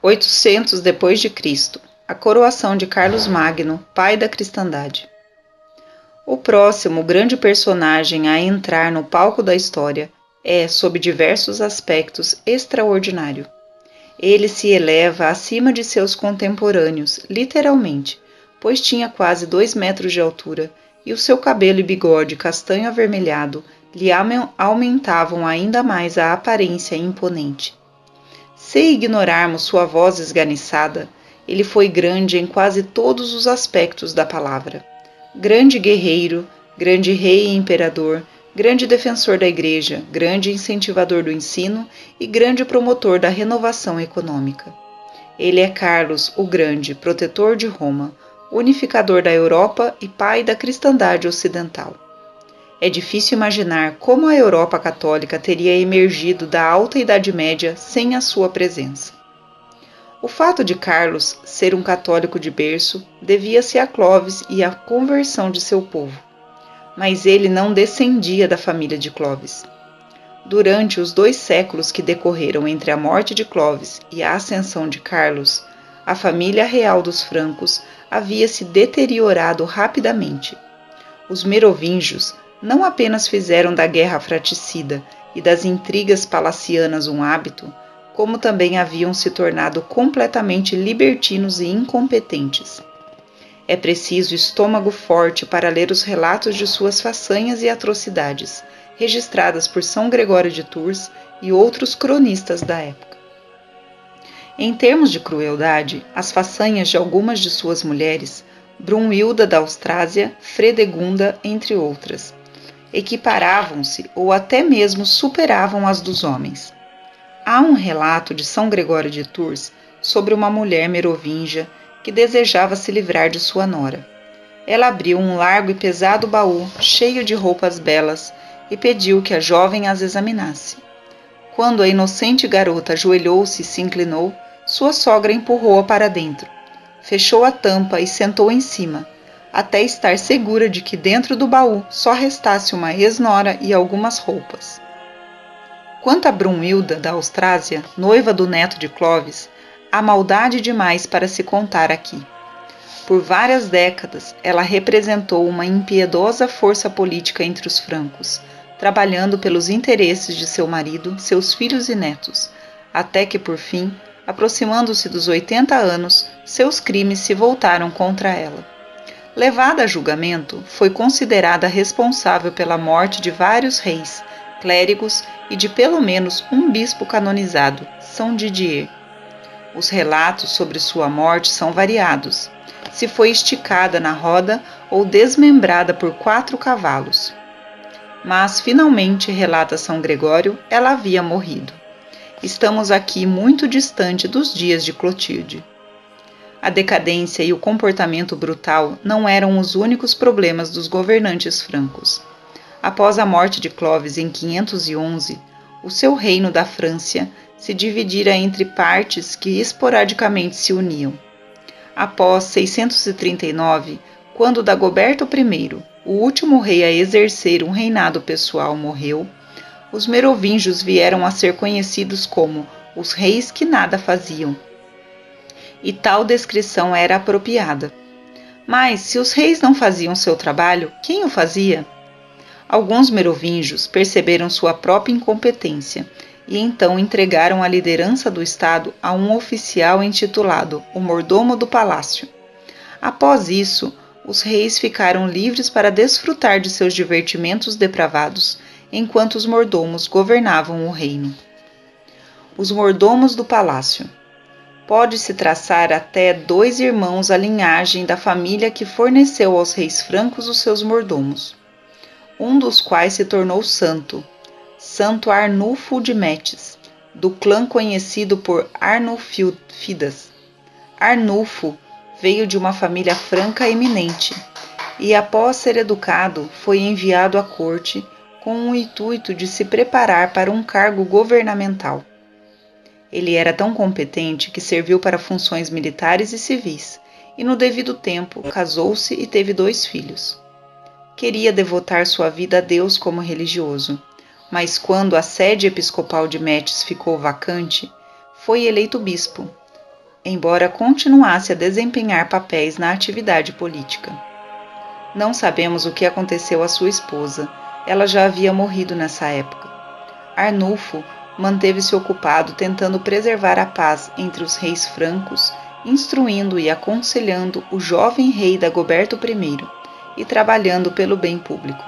800 depois de Cristo, a coroação de Carlos Magno, pai da cristandade. O próximo grande personagem a entrar no palco da história é, sob diversos aspectos, extraordinário. Ele se eleva acima de seus contemporâneos, literalmente, pois tinha quase 2 metros de altura e o seu cabelo e bigode castanho avermelhado lhe aumentavam ainda mais a aparência imponente. Se ignorarmos sua voz esganiçada, ele foi grande em quase todos os aspectos da palavra. Grande guerreiro, grande rei e imperador, grande defensor da igreja, grande incentivador do ensino e grande promotor da renovação econômica. Ele é Carlos o Grande, protetor de Roma, unificador da Europa e pai da cristandade ocidental. É difícil imaginar como a Europa católica teria emergido da Alta Idade Média sem a sua presença. O fato de Carlos ser um católico de berço devia-se a Clovis e à conversão de seu povo, mas ele não descendia da família de Clovis. Durante os 2 séculos que decorreram entre a morte de Clovis e a ascensão de Carlos, a família real dos francos havia se deteriorado rapidamente. Os merovingios não apenas fizeram da guerra fratricida e das intrigas palacianas um hábito, como também haviam se tornado completamente libertinos e incompetentes. É preciso estômago forte para ler os relatos de suas façanhas e atrocidades, registradas por São Gregório de Tours e outros cronistas da época. Em termos de crueldade, as façanhas de algumas de suas mulheres, Brunhilda da Austrásia, Fredegunda, entre outras, equiparavam-se ou até mesmo superavam as dos homens. Há um relato de São Gregório de Tours sobre uma mulher merovingia que desejava se livrar de sua nora. Ela abriu um largo e pesado baú cheio de roupas belas e pediu que a jovem as examinasse. Quando a inocente garota ajoelhou-se e se inclinou, sua sogra empurrou-a para dentro, fechou a tampa e sentou em cima, até estar segura de que dentro do baú só restasse uma ex-nora e algumas roupas. Quanto a Brunhilda da Austrásia, noiva do neto de Clovis, há maldade demais para se contar aqui. Por várias décadas, ela representou uma impiedosa força política entre os francos, trabalhando pelos interesses de seu marido, seus filhos e netos, até que, por fim, aproximando-se dos 80 anos, seus crimes se voltaram contra ela. Levada a julgamento, foi considerada responsável pela morte de vários reis, clérigos e de pelo menos um bispo canonizado, São Didier. Os relatos sobre sua morte são variados, se foi esticada na roda ou desmembrada por 4 cavalos. Mas, finalmente, relata São Gregório, ela havia morrido. Estamos aqui muito distante dos dias de Clotilde. A decadência e o comportamento brutal não eram os únicos problemas dos governantes francos. Após a morte de Clovis em 511, o seu reino da França se dividira entre partes que esporadicamente se uniam. Após 639, quando Dagoberto I, o último rei a exercer um reinado pessoal, morreu, os merovingios vieram a ser conhecidos como os reis que nada faziam. E tal descrição era apropriada. Mas, se os reis não faziam seu trabalho, quem o fazia? Alguns merovingios perceberam sua própria incompetência e então entregaram a liderança do Estado a um oficial intitulado o Mordomo do Palácio. Após isso, os reis ficaram livres para desfrutar de seus divertimentos depravados, enquanto os mordomos governavam o reino. Os mordomos do palácio. Pode-se traçar até 2 irmãos a linhagem da família que forneceu aos reis francos os seus mordomos, um dos quais se tornou santo, Santo Arnulfo de Metz, do clã conhecido por Arnulfidas. Arnulfo veio de uma família franca eminente e, após ser educado, foi enviado à corte com o intuito de se preparar para um cargo governamental. Ele era tão competente que serviu para funções militares e civis, e no devido tempo casou-se e teve 2 filhos. Queria devotar sua vida a Deus como religioso, mas quando a sede episcopal de Metz ficou vacante, foi eleito bispo, embora continuasse a desempenhar papéis na atividade política. Não sabemos o que aconteceu à sua esposa, ela já havia morrido nessa época. Arnulfo manteve-se ocupado tentando preservar a paz entre os reis francos, instruindo e aconselhando o jovem rei Dagoberto I e trabalhando pelo bem público.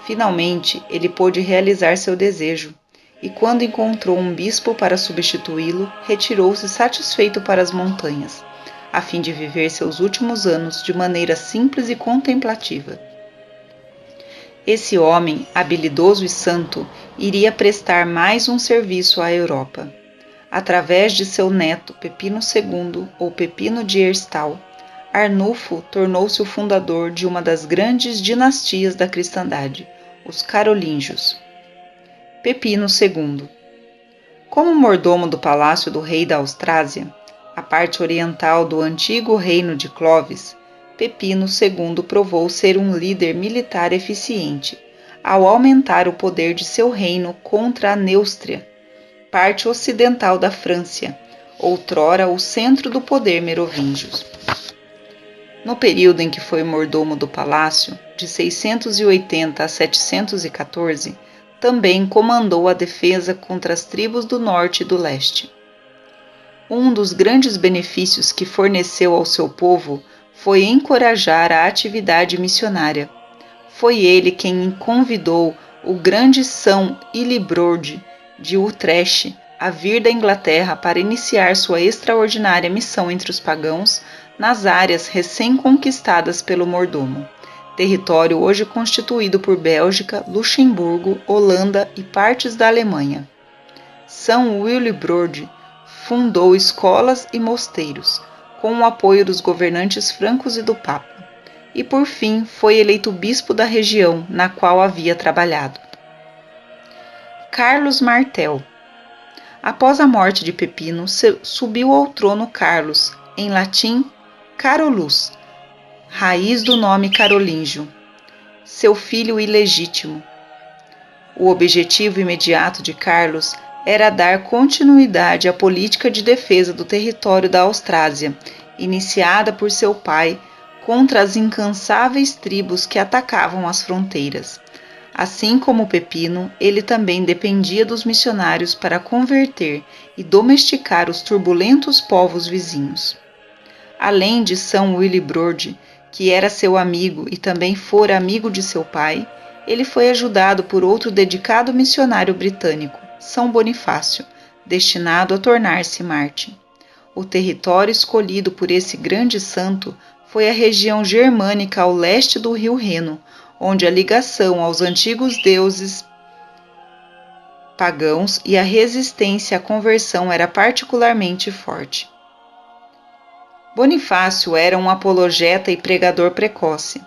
Finalmente, ele pôde realizar seu desejo, e quando encontrou um bispo para substituí-lo, retirou-se satisfeito para as montanhas, a fim de viver seus últimos anos de maneira simples e contemplativa. Esse homem, habilidoso e santo, iria prestar mais um serviço à Europa. Através de seu neto Pepino II, ou Pepino de Herstal, Arnulfo tornou-se o fundador de uma das grandes dinastias da cristandade, os Carolíngios. Pepino II. Como mordomo do palácio do rei da Austrásia, a parte oriental do antigo reino de Clovis, Pepino II provou ser um líder militar eficiente, ao aumentar o poder de seu reino contra a Neustria, parte ocidental da França, outrora o centro do poder merovingio. No período em que foi mordomo do palácio, de 680 a 714, também comandou a defesa contra as tribos do norte e do leste. Um dos grandes benefícios que forneceu ao seu povo foi encorajar a atividade missionária. Foi ele quem convidou o grande São Willibrord de Utrecht a vir da Inglaterra para iniciar sua extraordinária missão entre os pagãos nas áreas recém-conquistadas pelo mordomo, território hoje constituído por Bélgica, Luxemburgo, Holanda e partes da Alemanha. São Willibrord fundou escolas e mosteiros, com o apoio dos governantes francos e do Papa, e por fim foi eleito bispo da região na qual havia trabalhado. Carlos Martel. Após a morte de Pepino, subiu ao trono Carlos, em latim Carolus, raiz do nome carolíngio, seu filho ilegítimo. O objetivo imediato de Carlos era dar continuidade à política de defesa do território da Austrásia, iniciada por seu pai contra as incansáveis tribos que atacavam as fronteiras. Assim como Pepino, ele também dependia dos missionários para converter e domesticar os turbulentos povos vizinhos. Além de São Willibrord, que era seu amigo e também fora amigo de seu pai, ele foi ajudado por outro dedicado missionário britânico, São Bonifácio, destinado a tornar-se mártir. O território escolhido por esse grande santo foi a região germânica ao leste do rio Reno, onde a ligação aos antigos deuses pagãos e a resistência à conversão era particularmente forte. Bonifácio era um apologeta e pregador precoce.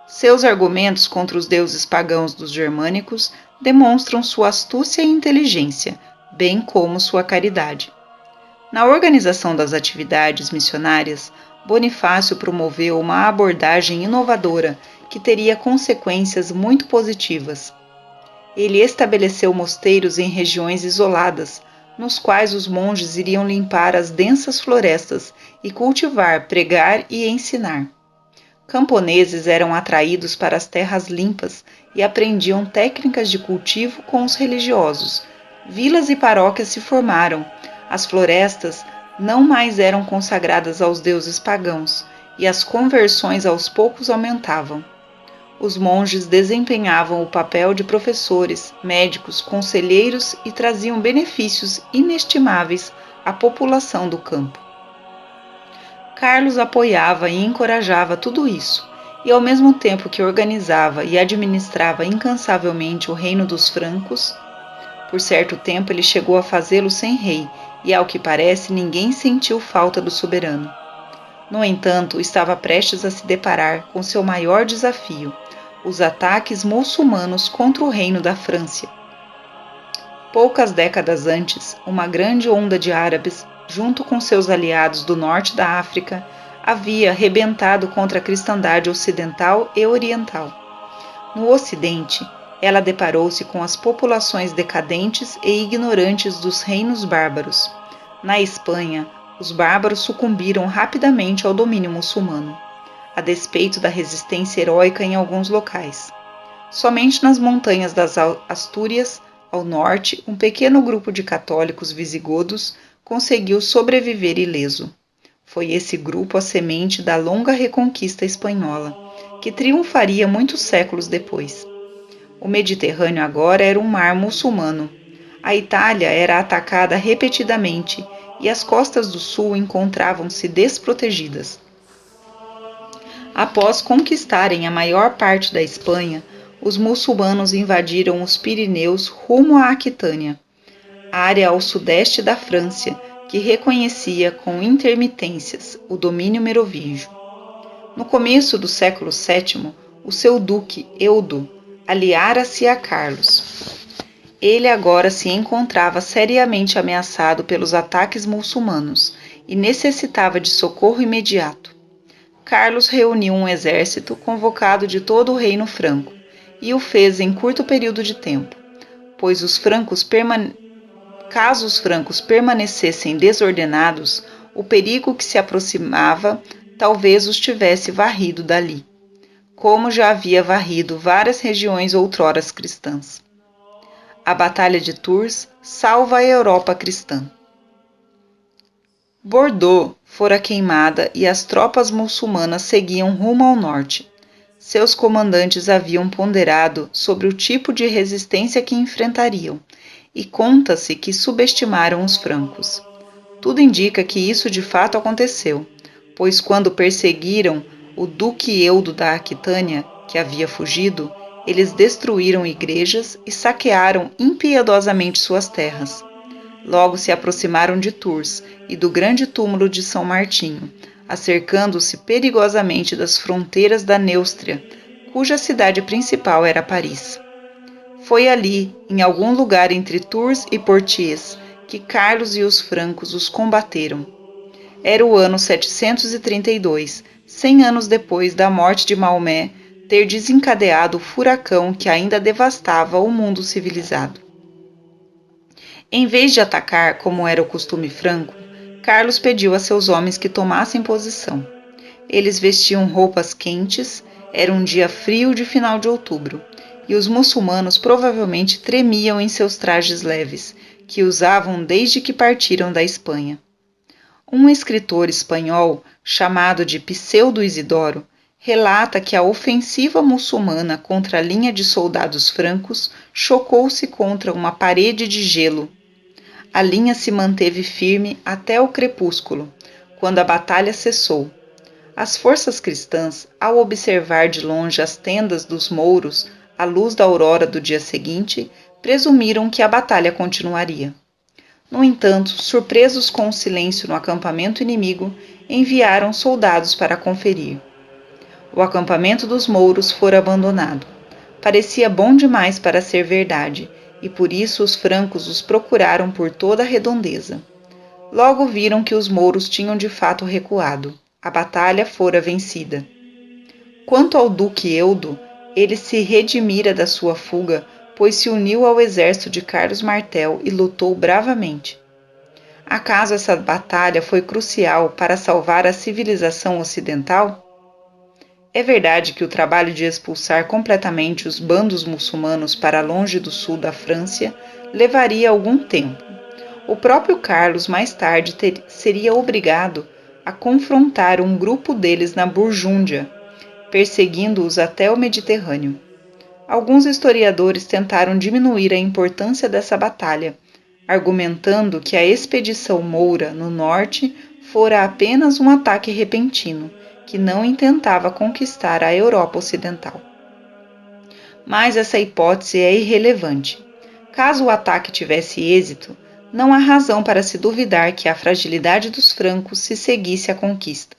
Seus argumentos contra os deuses pagãos dos germânicos demonstram sua astúcia e inteligência, bem como sua caridade. Na organização das atividades missionárias, Bonifácio promoveu uma abordagem inovadora que teria consequências muito positivas. Ele estabeleceu mosteiros em regiões isoladas, nos quais os monges iriam limpar as densas florestas e cultivar, pregar e ensinar. Camponeses eram atraídos para as terras limpas e aprendiam técnicas de cultivo com os religiosos. Vilas e paróquias se formaram. As florestas não mais eram consagradas aos deuses pagãos, e as conversões aos poucos aumentavam. Os monges desempenhavam o papel de professores, médicos, conselheiros e traziam benefícios inestimáveis à população do campo. Carlos apoiava e encorajava tudo isso, e ao mesmo tempo que organizava e administrava incansavelmente o reino dos francos, por certo tempo ele chegou a fazê-lo sem rei, e ao que parece ninguém sentiu falta do soberano. No entanto, estava prestes a se deparar com seu maior desafio, os ataques muçulmanos contra o reino da França. Poucas décadas antes, uma grande onda de árabes, junto com seus aliados do norte da África, havia rebentado contra a cristandade ocidental e oriental. No Ocidente, ela deparou-se com as populações decadentes e ignorantes dos reinos bárbaros. Na Espanha, os bárbaros sucumbiram rapidamente ao domínio muçulmano, a despeito da resistência heróica em alguns locais. Somente nas montanhas das Astúrias, ao norte, um pequeno grupo de católicos visigodos conseguiu sobreviver ileso. Foi esse grupo a semente da longa reconquista espanhola, que triunfaria muitos séculos depois. O Mediterrâneo agora era um mar muçulmano. A Itália era atacada repetidamente e as costas do sul encontravam-se desprotegidas. Após conquistarem a maior parte da Espanha, os muçulmanos invadiram os Pirineus rumo à Aquitânia, área ao sudeste da França, que reconhecia com intermitências o domínio merovingio. No começo do século VII, o seu duque, Eudo, aliara-se a Carlos. Ele agora se encontrava seriamente ameaçado pelos ataques muçulmanos e necessitava de socorro imediato. Carlos reuniu um exército convocado de todo o reino franco e o fez em curto período de tempo, pois caso os francos permanecessem desordenados, o perigo que se aproximava talvez os tivesse varrido dali, como já havia varrido várias regiões outrora cristãs. A Batalha de Tours salva a Europa cristã. Bordeaux fora queimada e as tropas muçulmanas seguiam rumo ao norte. Seus comandantes haviam ponderado sobre o tipo de resistência que enfrentariam, e conta-se que subestimaram os francos. Tudo indica que isso de fato aconteceu, pois quando perseguiram o duque Eudo da Aquitânia, que havia fugido, eles destruíram igrejas e saquearam impiedosamente suas terras. Logo se aproximaram de Tours e do grande túmulo de São Martinho, acercando-se perigosamente das fronteiras da Neustria, cuja cidade principal era Paris. Foi ali, em algum lugar entre Tours e Poitiers, que Carlos e os francos os combateram. Era o ano 732, 100 anos depois da morte de Maomé ter desencadeado o furacão que ainda devastava o mundo civilizado. Em vez de atacar, como era o costume franco, Carlos pediu a seus homens que tomassem posição. Eles vestiam roupas quentes, era um dia frio de final de outubro, e os muçulmanos provavelmente tremiam em seus trajes leves, que usavam desde que partiram da Espanha. Um escritor espanhol, chamado de Pseudo Isidoro, relata que a ofensiva muçulmana contra a linha de soldados francos chocou-se contra uma parede de gelo. A linha se manteve firme até o crepúsculo, quando a batalha cessou. As forças cristãs, ao observar de longe as tendas dos mouros à luz da aurora do dia seguinte, presumiram que a batalha continuaria. No entanto, surpresos com o silêncio no acampamento inimigo, enviaram soldados para conferir. O acampamento dos mouros fora abandonado. Parecia bom demais para ser verdade, e por isso os francos os procuraram por toda a redondeza. Logo viram que os mouros tinham de fato recuado. A batalha fora vencida. Quanto ao duque Eudo, ele se redimira da sua fuga, pois se uniu ao exército de Carlos Martel e lutou bravamente. Acaso essa batalha foi crucial para salvar a civilização ocidental? É verdade que o trabalho de expulsar completamente os bandos muçulmanos para longe do sul da França levaria algum tempo. O próprio Carlos, mais tarde, seria obrigado a confrontar um grupo deles na Burgúndia, perseguindo-os até o Mediterrâneo. Alguns historiadores tentaram diminuir a importância dessa batalha, argumentando que a expedição moura no norte fora apenas um ataque repentino, que não intentava conquistar a Europa Ocidental. Mas essa hipótese é irrelevante. Caso o ataque tivesse êxito, não há razão para se duvidar que a fragilidade dos francos se seguisse à conquista.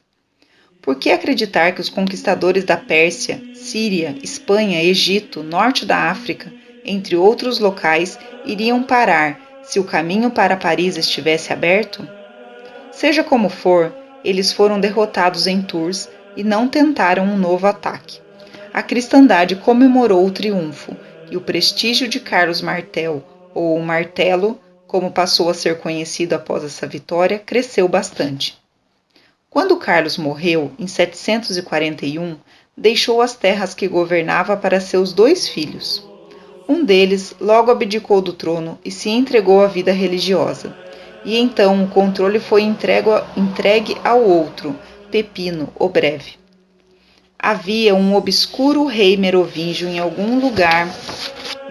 Por que acreditar que os conquistadores da Pérsia, Síria, Espanha, Egito, norte da África, entre outros locais, iriam parar se o caminho para Paris estivesse aberto? Seja como for, eles foram derrotados em Tours e não tentaram um novo ataque. A cristandade comemorou o triunfo e o prestígio de Carlos Martel, ou Martelo, como passou a ser conhecido após essa vitória, cresceu bastante. Quando Carlos morreu, em 741, deixou as terras que governava para seus 2 filhos. Um deles logo abdicou do trono e se entregou à vida religiosa, e então o controle foi entregue ao outro, Pepino o Breve. Havia um obscuro rei merovingio em algum lugar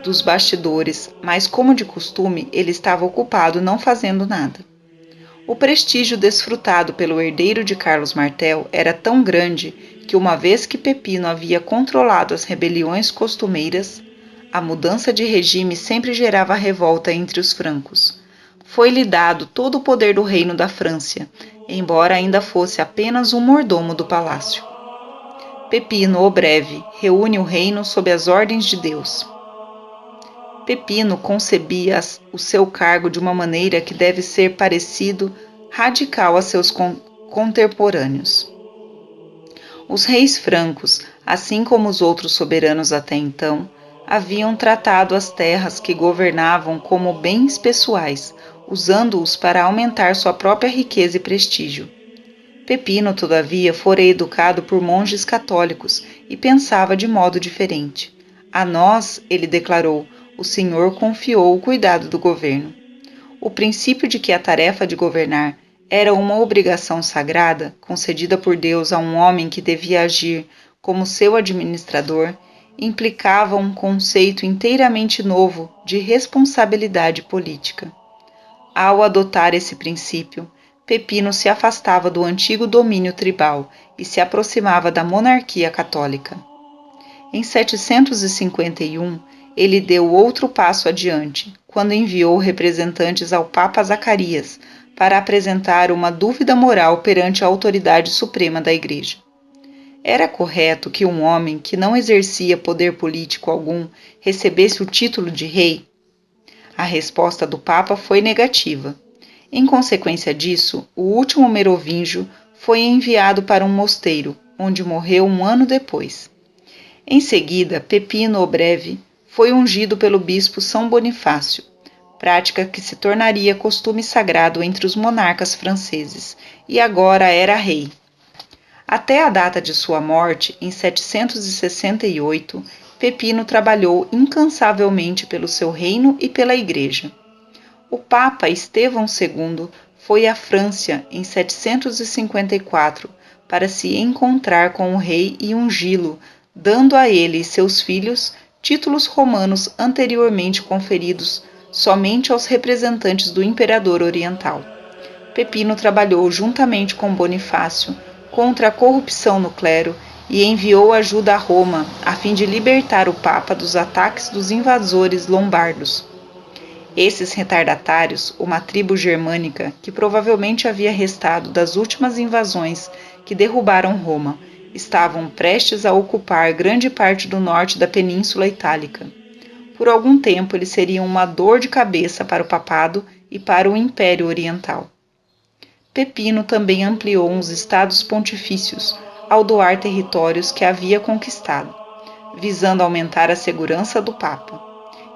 dos bastidores, mas como de costume, ele estava ocupado não fazendo nada. O prestígio desfrutado pelo herdeiro de Carlos Martel era tão grande que, uma vez que Pepino havia controlado as rebeliões costumeiras, a mudança de regime sempre gerava revolta entre os francos. Foi-lhe dado todo o poder do reino da França, embora ainda fosse apenas um mordomo do palácio. Pepino o Breve reúne o reino sob as ordens de Deus. Pepino concebia o seu cargo de uma maneira que deve ser parecido radical a seus contemporâneos. Os reis francos, assim como os outros soberanos até então, haviam tratado as terras que governavam como bens pessoais, usando-os para aumentar sua própria riqueza e prestígio. Pepino, todavia, fora educado por monges católicos e pensava de modo diferente. A nós, ele declarou, o Senhor confiou o cuidado do governo. O princípio de que a tarefa de governar era uma obrigação sagrada, concedida por Deus a um homem que devia agir como seu administrador, implicava um conceito inteiramente novo de responsabilidade política. Ao adotar esse princípio, Pepino se afastava do antigo domínio tribal e se aproximava da monarquia católica. Em 751, ele deu outro passo adiante, quando enviou representantes ao Papa Zacarias para apresentar uma dúvida moral perante a autoridade suprema da Igreja. Era correto que um homem que não exercia poder político algum recebesse o título de rei? A resposta do Papa foi negativa. Em consequência disso, o último merovingio foi enviado para um mosteiro, onde morreu um ano depois. Em seguida, Pepino o Breve foi ungido pelo bispo São Bonifácio, prática que se tornaria costume sagrado entre os monarcas franceses, e agora era rei. Até a data de sua morte, em 768, Pepino trabalhou incansavelmente pelo seu reino e pela Igreja. O Papa Estevão II foi à França em 754 para se encontrar com o rei e ungí-lo, dando a ele e seus filhos títulos romanos anteriormente conferidos somente aos representantes do imperador oriental. Pepino trabalhou juntamente com Bonifácio contra a corrupção no clero e enviou ajuda a Roma a fim de libertar o Papa dos ataques dos invasores lombardos. Esses retardatários, uma tribo germânica que provavelmente havia restado das últimas invasões que derrubaram Roma, estavam prestes a ocupar grande parte do norte da Península Itálica. Por algum tempo eles seriam uma dor de cabeça para o papado e para o Império Oriental. Pepino também ampliou os estados pontifícios ao doar territórios que havia conquistado, visando aumentar a segurança do Papa.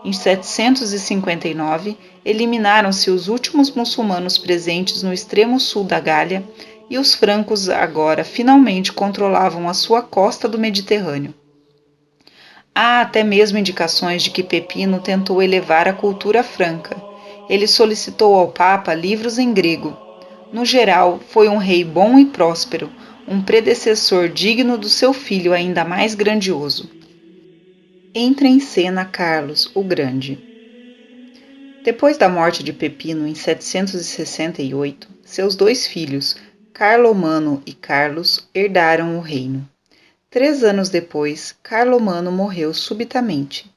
Em 759, eliminaram-se os últimos muçulmanos presentes no extremo sul da Gália e os francos agora finalmente controlavam a sua costa do Mediterrâneo. Há até mesmo indicações de que Pepino tentou elevar a cultura franca. Ele solicitou ao Papa livros em grego. No geral, foi um rei bom e próspero, um predecessor digno do seu filho ainda mais grandioso. Entra em cena Carlos o Grande. Depois da morte de Pepino em 768, seus 2 filhos, Carlomano e Carlos, herdaram o reino. 3 anos depois, Carlomano morreu subitamente,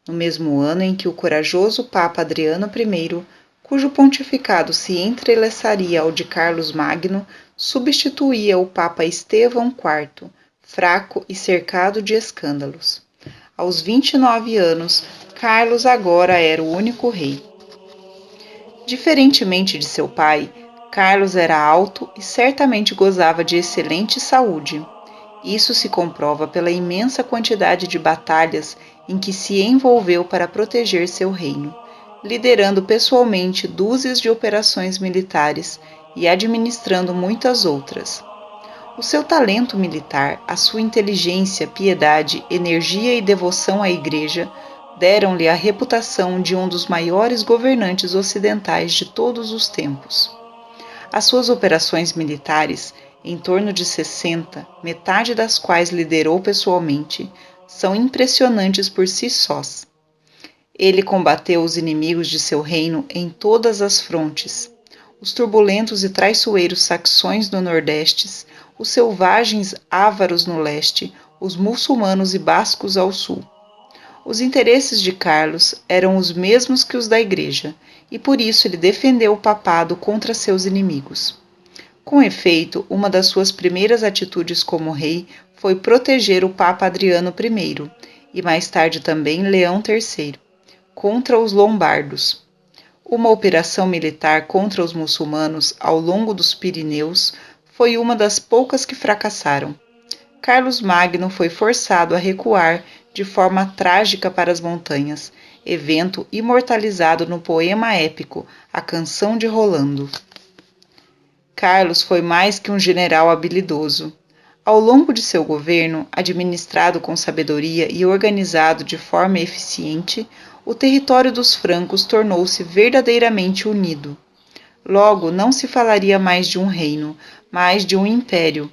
no mesmo ano em que o corajoso Papa Adriano I, cujo pontificado se entrelaçaria ao de Carlos Magno, substituía o Papa Estevão IV, fraco e cercado de escândalos. Aos 29 anos, Carlos agora era o único rei. Diferentemente de seu pai, Carlos era alto e certamente gozava de excelente saúde. Isso se comprova pela imensa quantidade de batalhas em que se envolveu para proteger seu reino, liderando pessoalmente dúzias de operações militares e administrando muitas outras. O seu talento militar, a sua inteligência, piedade, energia e devoção à Igreja deram-lhe a reputação de um dos maiores governantes ocidentais de todos os tempos. As suas operações militares, em torno de 60, metade das quais liderou pessoalmente, são impressionantes por si sós. Ele combateu os inimigos de seu reino em todas as frontes. Os turbulentos e traiçoeiros saxões no Nordeste, os selvagens ávaros no leste, os muçulmanos e bascos ao sul. Os interesses de Carlos eram os mesmos que os da Igreja, e por isso ele defendeu o papado contra seus inimigos. Com efeito, uma das suas primeiras atitudes como rei foi proteger o Papa Adriano I, e mais tarde também Leão III, contra os lombardos. Uma operação militar contra os muçulmanos ao longo dos Pirineus foi uma das poucas que fracassaram. Carlos Magno foi forçado a recuar de forma trágica para as montanhas, evento imortalizado no poema épico A Canção de Rolando. Carlos foi mais que um general habilidoso. Ao longo de seu governo, administrado com sabedoria e organizado de forma eficiente, o território dos francos tornou-se verdadeiramente unido. Logo, não se falaria mais de um reino, mas de um império.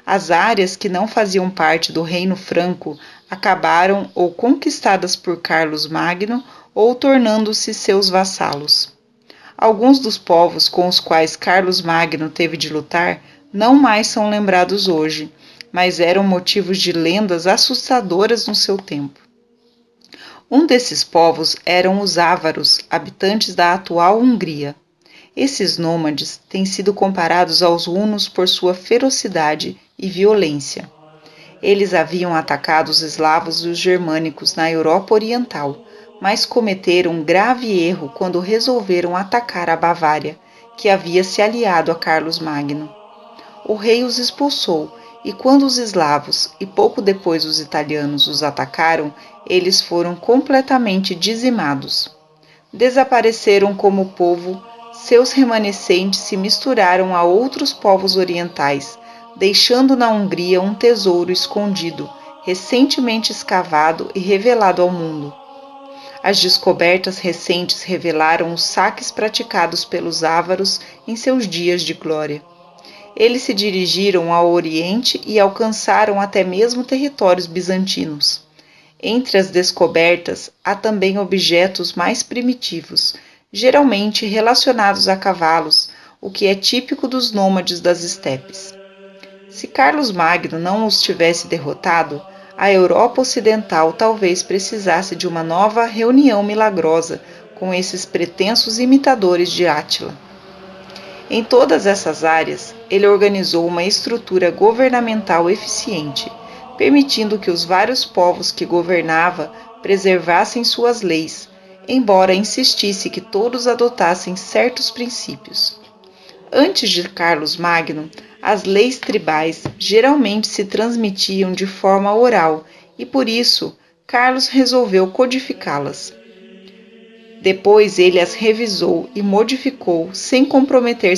As áreas que não faziam parte do reino franco acabaram ou conquistadas por Carlos Magno ou tornando-se seus vassalos. Alguns dos povos com os quais Carlos Magno teve de lutar não mais são lembrados hoje, mas eram motivos de lendas assustadoras no seu tempo. Um desses povos eram os ávaros, habitantes da atual Hungria. Esses nômades têm sido comparados aos hunos por sua ferocidade e violência. Eles haviam atacado os eslavos e os germânicos na Europa Oriental, mas cometeram um grave erro quando resolveram atacar a Bavária, que havia se aliado a Carlos Magno. O rei os expulsou, e quando os eslavos e pouco depois os italianos os atacaram, eles foram completamente dizimados. Desapareceram como povo, seus remanescentes se misturaram a outros povos orientais, deixando na Hungria um tesouro escondido, recentemente escavado e revelado ao mundo. As descobertas recentes revelaram os saques praticados pelos ávaros em seus dias de glória. Eles se dirigiram ao Oriente e alcançaram até mesmo territórios bizantinos. Entre as descobertas, há também objetos mais primitivos, geralmente relacionados a cavalos, o que é típico dos nômades das estepes. Se Carlos Magno não os tivesse derrotado, a Europa Ocidental talvez precisasse de uma nova reunião milagrosa com esses pretensos imitadores de Átila. Em todas essas áreas, ele organizou uma estrutura governamental eficiente, permitindo que os vários povos que governava preservassem suas leis, embora insistisse que todos adotassem certos princípios. Antes de Carlos Magno, as leis tribais geralmente se transmitiam de forma oral e, por isso, Carlos resolveu codificá-las. Depois ele as revisou e modificou sem comprometer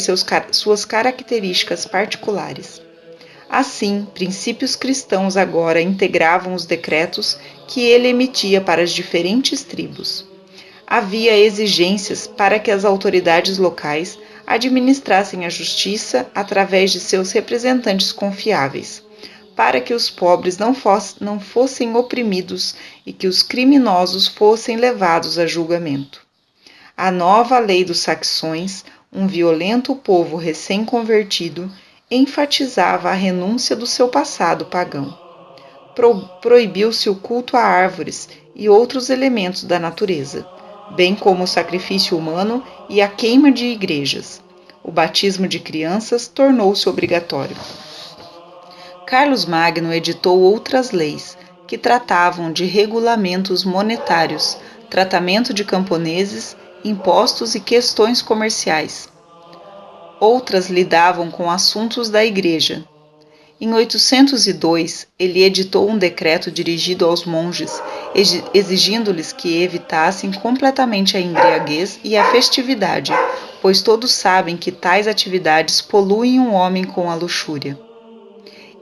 suas características particulares. Assim, princípios cristãos agora integravam os decretos que ele emitia para as diferentes tribos. Havia exigências para que as autoridades locais administrassem a justiça através de seus representantes confiáveis, para que os pobres não fossem oprimidos e que os criminosos fossem levados a julgamento. A nova lei dos saxões, um violento povo recém-convertido, enfatizava a renúncia do seu passado pagão. Proibiu-se o culto a árvores e outros elementos da natureza, bem como o sacrifício humano e a queima de igrejas. O batismo de crianças tornou-se obrigatório. Carlos Magno editou outras leis, que tratavam de regulamentos monetários, tratamento de camponeses, impostos e questões comerciais. Outras lidavam com assuntos da Igreja. Em 802, ele editou um decreto dirigido aos monges, exigindo-lhes que evitassem completamente a embriaguez e a festividade, pois todos sabem que tais atividades poluem um homem com a luxúria.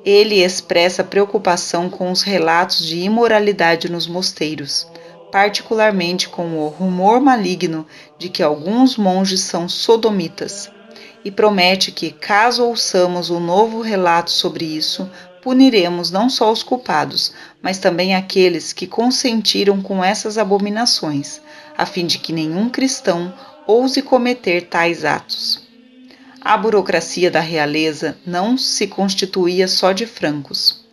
Ele expressa preocupação com os relatos de imoralidade nos mosteiros, particularmente com o rumor maligno de que alguns monges são sodomitas, e promete que, caso ouçamos um novo relato sobre isso, puniremos não só os culpados, mas também aqueles que consentiram com essas abominações, a fim de que nenhum cristão ouse cometer tais atos. A burocracia da realeza não se constituía só de francos.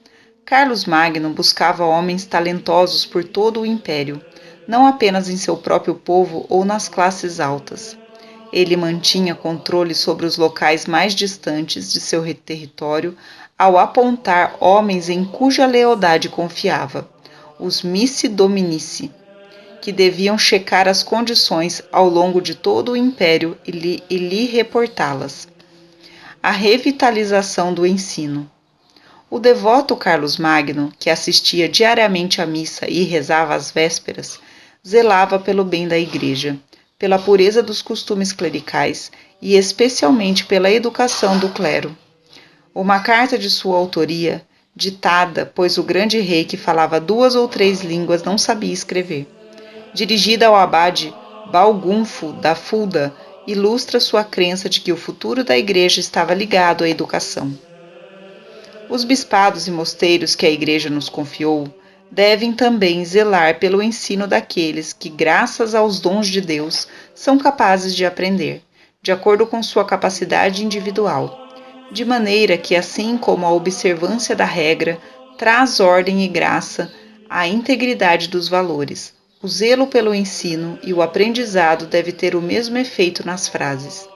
Carlos Magno buscava homens talentosos por todo o império, não apenas em seu próprio povo ou nas classes altas. Ele mantinha controle sobre os locais mais distantes de seu território ao apontar homens em cuja lealdade confiava, os missi dominici, que deviam checar as condições ao longo de todo o império e lhe reportá-las. A revitalização do ensino. O devoto Carlos Magno, que assistia diariamente à missa e rezava às vésperas, zelava pelo bem da Igreja, pela pureza dos costumes clericais e especialmente pela educação do clero. Uma carta de sua autoria, ditada, pois o grande rei que falava 2 ou 3 línguas não sabia escrever, dirigida ao abade Balgunfo da Fulda, ilustra sua crença de que o futuro da Igreja estava ligado à educação. Os bispados e mosteiros que a Igreja nos confiou devem também zelar pelo ensino daqueles que, graças aos dons de Deus, são capazes de aprender, de acordo com sua capacidade individual, de maneira que, assim como a observância da regra traz ordem e graça à integridade dos valores, o zelo pelo ensino e o aprendizado deve ter o mesmo efeito nas frases.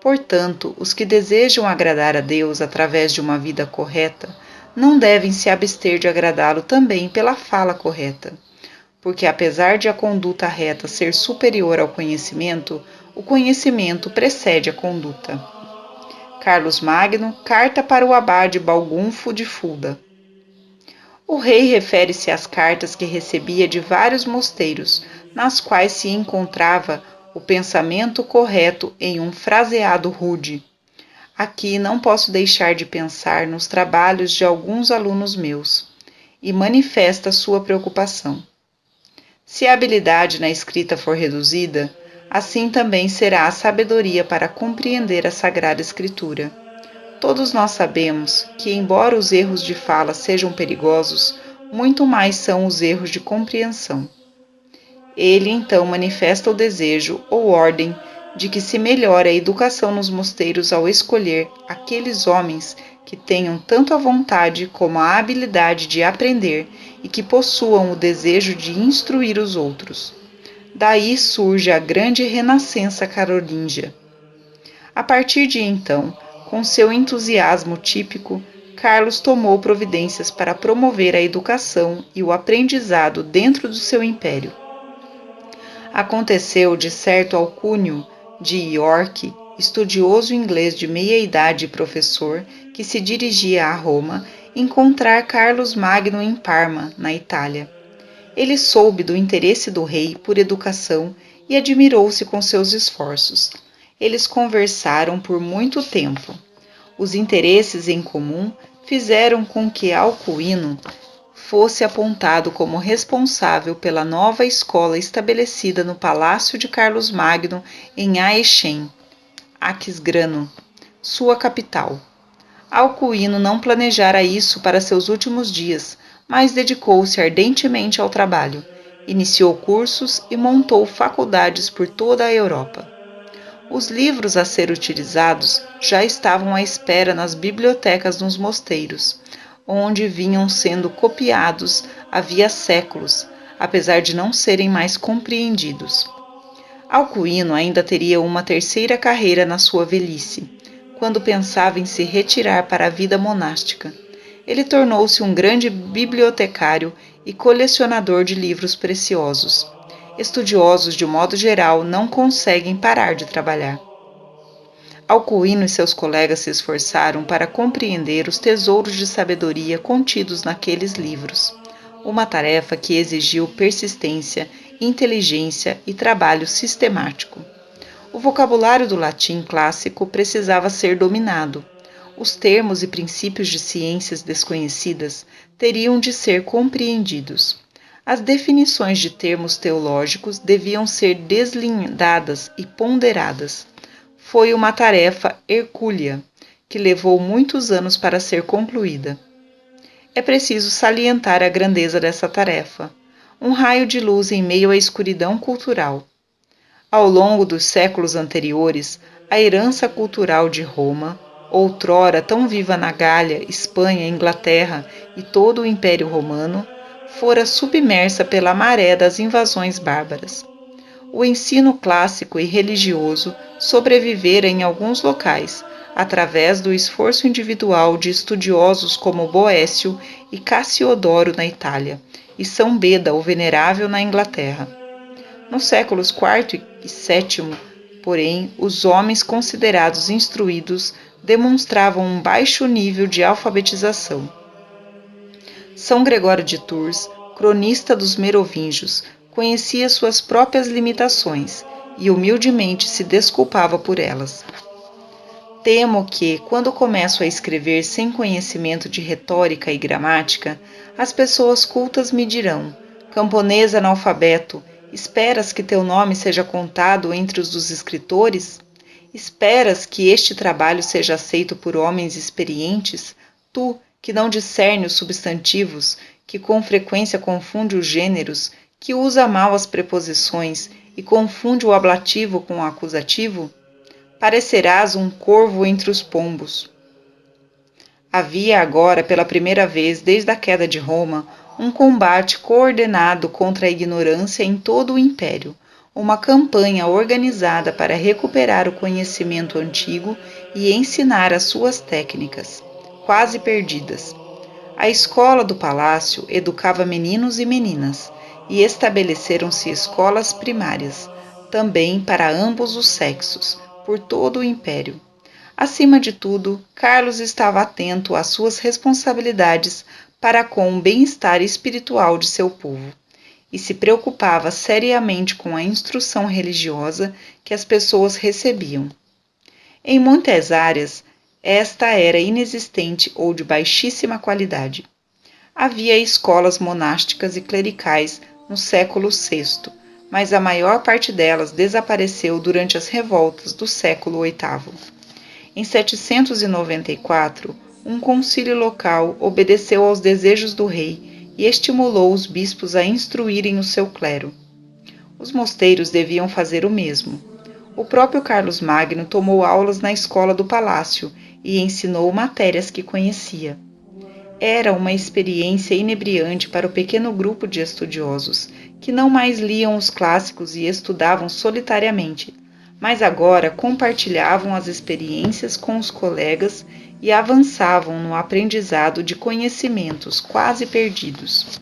Portanto, os que desejam agradar a Deus através de uma vida correta não devem se abster de agradá-lo também pela fala correta, porque apesar de a conduta reta ser superior ao conhecimento, o conhecimento precede a conduta. Carlos Magno, carta para o abade Balgunfo de Fulda. O rei refere-se às cartas que recebia de vários mosteiros, nas quais se encontrava o pensamento correto em um fraseado rude. Aqui não posso deixar de pensar nos trabalhos de alguns alunos meus, e manifesta sua preocupação. Se a habilidade na escrita for reduzida, assim também será a sabedoria para compreender a Sagrada Escritura. Todos nós sabemos que, embora os erros de fala sejam perigosos, muito mais são os erros de compreensão. Ele então manifesta o desejo ou ordem de que se melhore a educação nos mosteiros ao escolher aqueles homens que tenham tanto a vontade como a habilidade de aprender e que possuam o desejo de instruir os outros. Daí surge a grande renascença carolíngia. A partir de então, com seu entusiasmo típico, Carlos tomou providências para promover a educação e o aprendizado dentro do seu império. Aconteceu de certo alcúnio de York, estudioso inglês de meia-idade e professor, que se dirigia a Roma, encontrar Carlos Magno em Parma, na Itália. Ele soube do interesse do rei por educação e admirou-se com seus esforços. Eles conversaram por muito tempo. Os interesses em comum fizeram com que Alcuino fosse apontado como responsável pela nova escola estabelecida no Palácio de Carlos Magno em Aeschem, Aquisgrano, sua capital. Alcuino não planejara isso para seus últimos dias, mas dedicou-se ardentemente ao trabalho, iniciou cursos e montou faculdades por toda a Europa. Os livros a ser utilizados já estavam à espera nas bibliotecas nos mosteiros, onde vinham sendo copiados havia séculos, apesar de não serem mais compreendidos. Alcuino ainda teria uma terceira carreira na sua velhice, quando pensava em se retirar para a vida monástica. Ele tornou-se um grande bibliotecário e colecionador de livros preciosos. Estudiosos, de modo geral, não conseguem parar de trabalhar. Alcuino e seus colegas se esforçaram para compreender os tesouros de sabedoria contidos naqueles livros, uma tarefa que exigiu persistência, inteligência e trabalho sistemático. O vocabulário do latim clássico precisava ser dominado. Os termos e princípios de ciências desconhecidas teriam de ser compreendidos. As definições de termos teológicos deviam ser deslindadas e ponderadas. Foi uma tarefa hercúlea, que levou muitos anos para ser concluída. É preciso salientar a grandeza dessa tarefa, um raio de luz em meio à escuridão cultural. Ao longo dos séculos anteriores, a herança cultural de Roma, outrora tão viva na Gália, Espanha, Inglaterra e todo o Império Romano, fora submersa pela maré das invasões bárbaras. O ensino clássico e religioso sobrevivera em alguns locais, através do esforço individual de estudiosos como Boécio e Cassiodoro na Itália, e São Beda o Venerável na Inglaterra. Nos séculos IV e VII, porém, os homens considerados instruídos demonstravam um baixo nível de alfabetização. São Gregório de Tours, cronista dos merovingios, conhecia suas próprias limitações e humildemente se desculpava por elas. Temo que, quando começo a escrever sem conhecimento de retórica e gramática, as pessoas cultas me dirão: camponês analfabeto, esperas que teu nome seja contado entre os dos escritores? Esperas que este trabalho seja aceito por homens experientes? Tu, que não discerne os substantivos, que com frequência confunde os gêneros, que usa mal as preposições e confunde o ablativo com o acusativo? Parecerás um corvo entre os pombos. Havia agora, pela primeira vez desde a queda de Roma, um combate coordenado contra a ignorância em todo o império, uma campanha organizada para recuperar o conhecimento antigo e ensinar as suas técnicas, quase perdidas. A escola do palácio educava meninos e meninas, e estabeleceram-se escolas primárias, também para ambos os sexos, por todo o império. Acima de tudo, Carlos estava atento às suas responsabilidades para com o bem-estar espiritual de seu povo, e se preocupava seriamente com a instrução religiosa que as pessoas recebiam. Em muitas áreas, esta era inexistente ou de baixíssima qualidade. Havia escolas monásticas e clericais no século VI, mas a maior parte delas desapareceu durante as revoltas do século VIII. Em 794, um concílio local obedeceu aos desejos do rei e estimulou os bispos a instruírem o seu clero. Os mosteiros deviam fazer o mesmo. O próprio Carlos Magno tomou aulas na escola do palácio e ensinou matérias que conhecia. Era uma experiência inebriante para o pequeno grupo de estudiosos, que não mais liam os clássicos e estudavam solitariamente, mas agora compartilhavam as experiências com os colegas e avançavam no aprendizado de conhecimentos quase perdidos.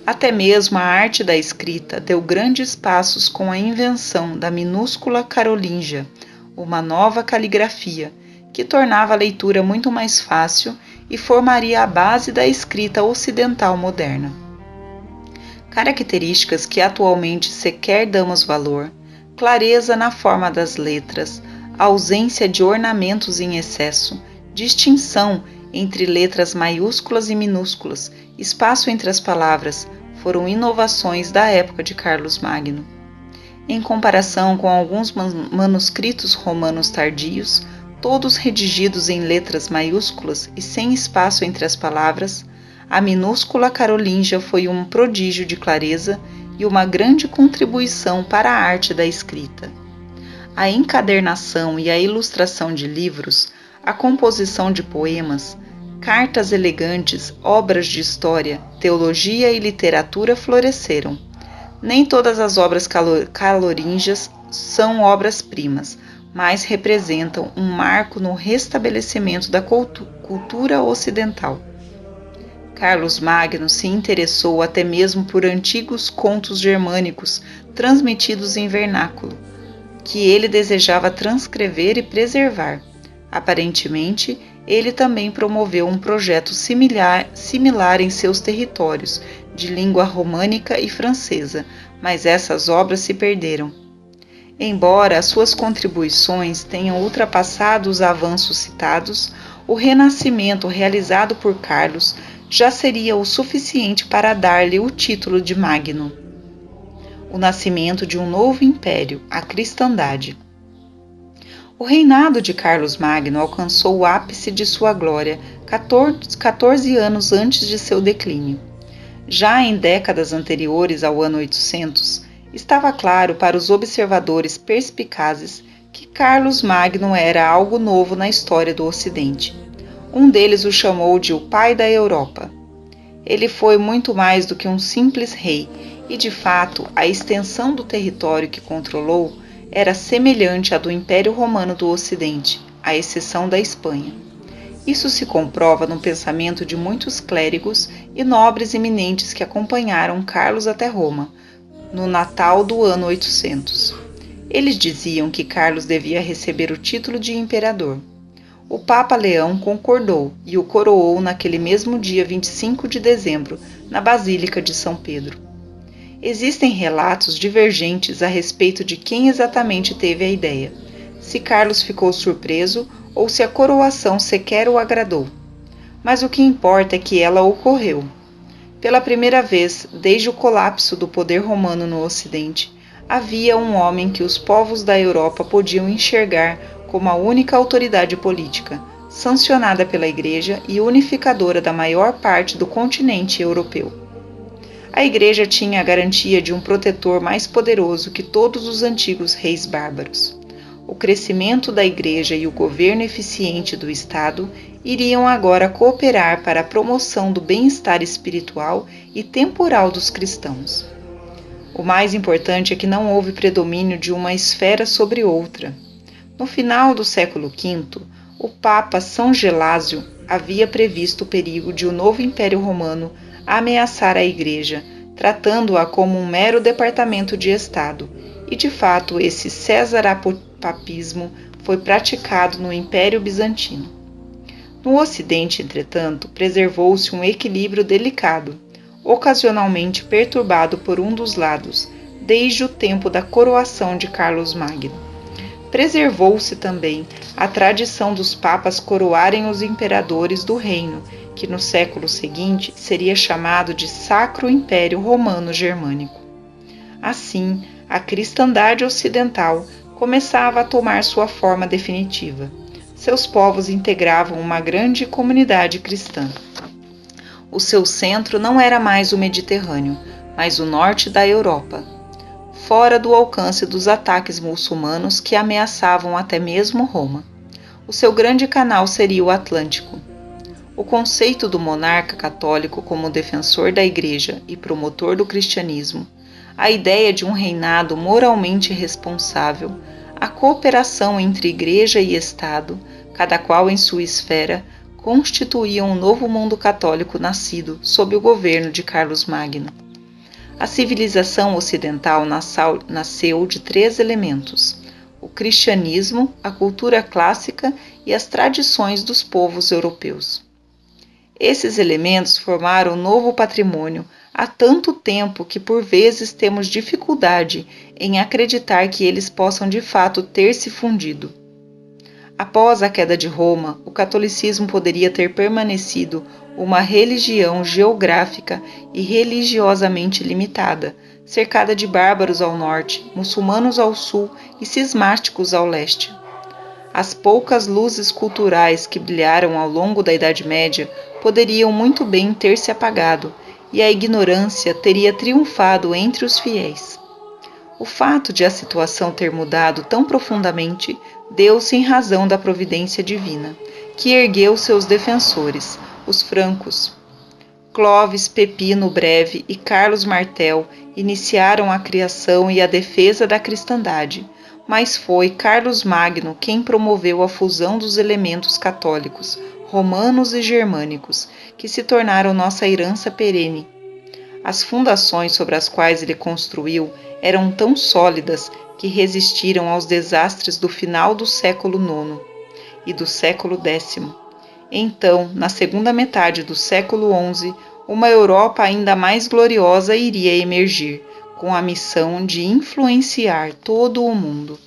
Até mesmo a arte da escrita deu grandes passos com a invenção da minúscula carolíngia, uma nova caligrafia, que tornava a leitura muito mais fácil e formaria a base da escrita ocidental moderna. Características que atualmente sequer damos valor: clareza na forma das letras, ausência de ornamentos em excesso, distinção entre letras maiúsculas e minúsculas, espaço entre as palavras, foram inovações da época de Carlos Magno. Em comparação com alguns manuscritos romanos tardios, todos redigidos em letras maiúsculas e sem espaço entre as palavras, a minúscula carolíngia foi um prodígio de clareza e uma grande contribuição para a arte da escrita. A encadernação e a ilustração de livros, a composição de poemas, cartas elegantes, obras de história, teologia e literatura floresceram. Nem todas as obras carolíngias são obras-primas, mas representam um marco no restabelecimento da cultura ocidental. Carlos Magno se interessou até mesmo por antigos contos germânicos transmitidos em vernáculo. que ele desejava transcrever e preservar. Aparentemente, ele também promoveu um projeto similar em seus territórios, de língua românica e francesa, mas essas obras se perderam. Embora as suas contribuições tenham ultrapassado os avanços citados, o renascimento realizado por Carlos já seria o suficiente para dar-lhe o título de Magno. O nascimento de um novo império, a cristandade. O reinado de Carlos Magno alcançou o ápice de sua glória 14 anos antes de seu declínio. Já em décadas anteriores ao ano 800, estava claro para os observadores perspicazes que Carlos Magno era algo novo na história do Ocidente. Um deles o chamou de o pai da Europa. Ele foi muito mais do que um simples rei, e de fato a extensão do território que controlou era semelhante à do Império Romano do Ocidente, à exceção da Espanha. Isso se comprova no pensamento de muitos clérigos e nobres eminentes que acompanharam Carlos até Roma, no Natal do ano 800. Eles diziam que Carlos devia receber o título de imperador. O Papa Leão concordou e o coroou naquele mesmo dia 25 de dezembro, na Basílica de São Pedro. Existem relatos divergentes a respeito de quem exatamente teve a ideia, se Carlos ficou surpreso ou se a coroação sequer o agradou. Mas o que importa é que ela ocorreu. Pela primeira vez, desde o colapso do poder romano no Ocidente, havia um homem que os povos da Europa podiam enxergar como a única autoridade política, sancionada pela Igreja e unificadora da maior parte do continente europeu. A Igreja tinha a garantia de um protetor mais poderoso que todos os antigos reis bárbaros. O crescimento da Igreja e o governo eficiente do Estado iriam agora cooperar para a promoção do bem-estar espiritual e temporal dos cristãos. O mais importante é que não houve predomínio de uma esfera sobre outra. No final do século V, o Papa São Gelásio havia previsto o perigo de o novo Império Romano ameaçar a Igreja, tratando-a como um mero departamento de Estado, e de fato esse cesarapapismo foi praticado no Império Bizantino. No Ocidente, entretanto, preservou-se um equilíbrio delicado, ocasionalmente perturbado por um dos lados, desde o tempo da coroação de Carlos Magno. Preservou-se também a tradição dos papas coroarem os imperadores do reino, que no século seguinte seria chamado de Sacro Império Romano Germânico. Assim, a cristandade ocidental começava a tomar sua forma definitiva. Seus povos integravam uma grande comunidade cristã. O seu centro não era mais o Mediterrâneo, mas o norte da Europa, fora do alcance dos ataques muçulmanos que ameaçavam até mesmo Roma. O seu grande canal seria o Atlântico. O conceito do monarca católico como defensor da Igreja e promotor do cristianismo, a ideia de um reinado moralmente responsável, a cooperação entre Igreja e Estado, cada qual em sua esfera, constituíam um novo mundo católico nascido sob o governo de Carlos Magno. A civilização ocidental nasceu de 3 elementos: o cristianismo, a cultura clássica e as tradições dos povos europeus. Esses elementos formaram um novo patrimônio há tanto tempo que por vezes temos dificuldade em acreditar que eles possam de fato ter se fundido. Após a queda de Roma, o catolicismo poderia ter permanecido uma religião geográfica e religiosamente limitada, cercada de bárbaros ao norte, muçulmanos ao sul e cismáticos ao leste. As poucas luzes culturais que brilharam ao longo da Idade Média poderiam muito bem ter se apagado, e a ignorância teria triunfado entre os fiéis. O fato de a situação ter mudado tão profundamente deu-se em razão da providência divina, que ergueu seus defensores, os francos. Clovis Pepino Breve e Carlos Martel iniciaram a criação e a defesa da cristandade, mas foi Carlos Magno quem promoveu a fusão dos elementos católicos, romanos e germânicos, que se tornaram nossa herança perene. As fundações sobre as quais ele construiu eram tão sólidas que resistiram aos desastres do final do século IX e do século X. Então, na segunda metade do século XI, uma Europa ainda mais gloriosa iria emergir, com a missão de influenciar todo o mundo.